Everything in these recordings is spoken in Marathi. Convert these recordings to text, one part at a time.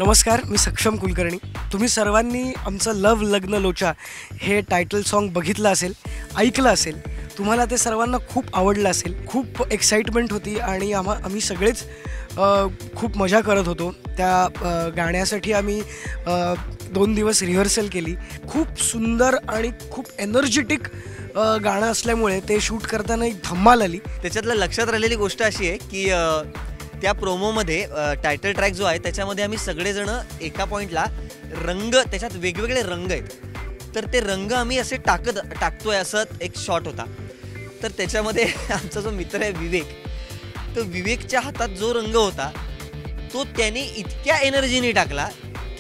नमस्कार, मी सक्षम कुलकर्णी। तुम्ही सर्वांनी आमचं लव लग्न लोचा हे टायटल सॉन्ग बघितलं असेल, ऐकलं असेल। तुम्हाला ते सर्वांना खूप आवडलं असेल। खूप एक्साइटमेंट होती आणि आम्ही सगळेच खूप मजा करत होतो। त्या गाण्यासाठी आम्ही 2 दिवस रिहर्सल केली। खूप सुंदर आणि खूप एनर्जेटिक गाणं असल्यामुळे ते शूट करताना एक धमाल आली। त्याच्यातलं लक्षात राहिलेली गोष्ट अशी आहे की त्या प्रोमोमध्ये टायटल ट्रॅक जो आहे त्याच्यामध्ये आम्ही सगळेजण एका पॉईंटला रंग, त्याच्यात वेगवेगळे रंग आहेत, तर ते रंग आम्ही असे टाकतोय असं एक शॉट होता। तर त्याच्यामध्ये आमचा जो मित्र आहे विवेक, तो विवेकच्या हातात जो रंग होता तो त्याने इतक्या एनर्जीने टाकला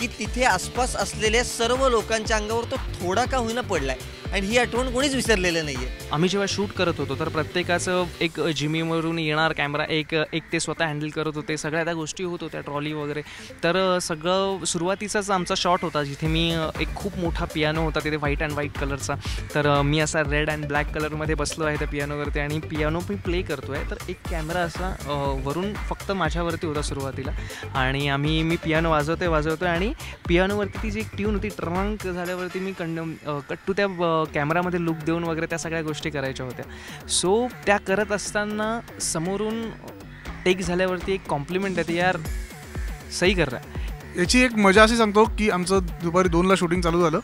की तिथे आसपास असलेल्या सर्व लोकांच्या अंगावर तो थोडा का होईना पडलाय आणि ही आठवण कोणीच विसरलेलं नाहीये। आम्ही जेव्हा शूट करत होतो तर प्रत्येकाचं एक जिमीवरून येणार कॅमेरा एक ते स्वतः हँडल करत होते। सगळ्या त्या गोष्टी होत होत्या, ट्रॉली वगैरे। तर सगळं सुरुवातीचाच आमचा शॉट होता जिथे मी एक खूप मोठा पियानो होता तिथे व्हाईट अँड व्हाईट कलरचा, तर मी असा रेड अँड ब्लॅक कलरमध्ये बसलो आहे त्या पियानोवरती आणि पियानो मी प्ले करतो आहे। तर एक कॅमेरा असा वरून फक्त माझ्यावरती होता सुरुवातीला आणि मी पियानो वाजवतोय आणि पियानोवरती ती जी एक ट्यून होती ट्रंक झाल्यावरती मी कट टू त्या कॅमेरामध्ये लुक देऊन वगैरे त्या सगळ्या गोष्टी करायच्या होत्या। सो त्या करत असताना समोरून टेक झाल्यावरती एक कॉम्प्लिमेंट येते, यार सही कर रहा। याची एक मजा अशी सांगतो की आमचं दुपारी 2ला शूटिंग चालू झालं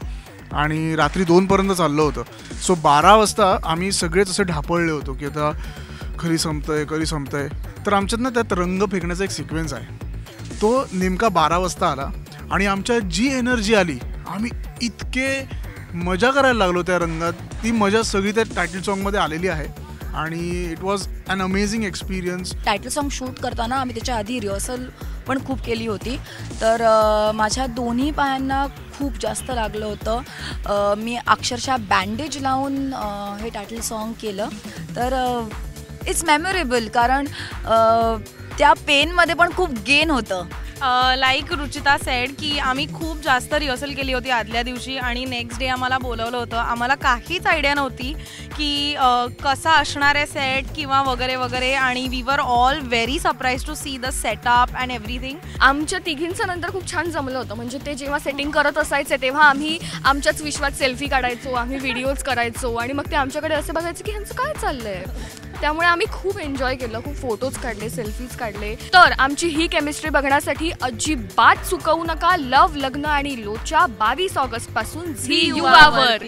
आणि रात्री 2पर्यंत चाललं होतं। सो 12 वाजता आम्ही सगळेच असे ढापळले होतो की आता कधी संपतंय। तर आमच्यात ना त्यात रंग फेकण्याचा एक सिक्वेन्स आहे, तो नेमका 12 वाजता आला आणि आमच्यात जी एनर्जी आली, आम्ही इतके मजा करायला लागलो त्या रंगात। ती मजा सगळी त्या टायटल सॉन्गमध्ये आलेली आहे आणि it was an amazing experience. Title song shoot करताना आम्ही त्याच्या आधी रिहर्सल पण खूप केली होती, तर माझ्या दोन्ही पायांना खूप जास्त लागलं होतं। मी अक्षरशः बँडेज लावून हे टायटल सॉन्ग केलं, तर इट्स मेमोरेबल कारण त्या पेनमध्ये पण खूप गेन होतं। लाईक रुचिता सेड की आम्ही खूप जास्त रिहर्सल केली होती आदल्या दिवशी आणि नेक्स्ट डे आम्हाला बोलवलं होतं। आम्हाला काहीच आयडिया नव्हती की कसा असणार आहे सेट किंवा वगैरे वगैरे, आणि we were all very surprise to see the setup and everything. आमच्या तिघींचं नंतर खूप छान जमलं होतं। म्हणजे ते जेव्हा सेटिंग करत असायचे तेव्हा आम्ही आमच्याच विश्वात सेल्फी काढायचो, आम्ही व्हिडिओज करायचो आणि मग ते आमच्याकडे असं बघायचं की ह्यांचं काय चाललंय। त्यामुळे आम्ही खूप एन्जॉय केलं, खूप फोटोज काढले, सेल्फीज काढले। तर आमची ही केमिस्ट्री बघण्यासाठी अजिबात चुकवू नका लव लग्न आणि लोचा 22 ऑगस्ट पासून झी युवावर।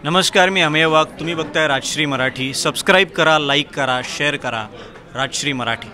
नमस्कार, मी अमेय वाघ, तुम्ही बघताय राजश्री मराठी। सबस्क्राईब करा, लाईक करा, शेअर करा राजश्री मराठी।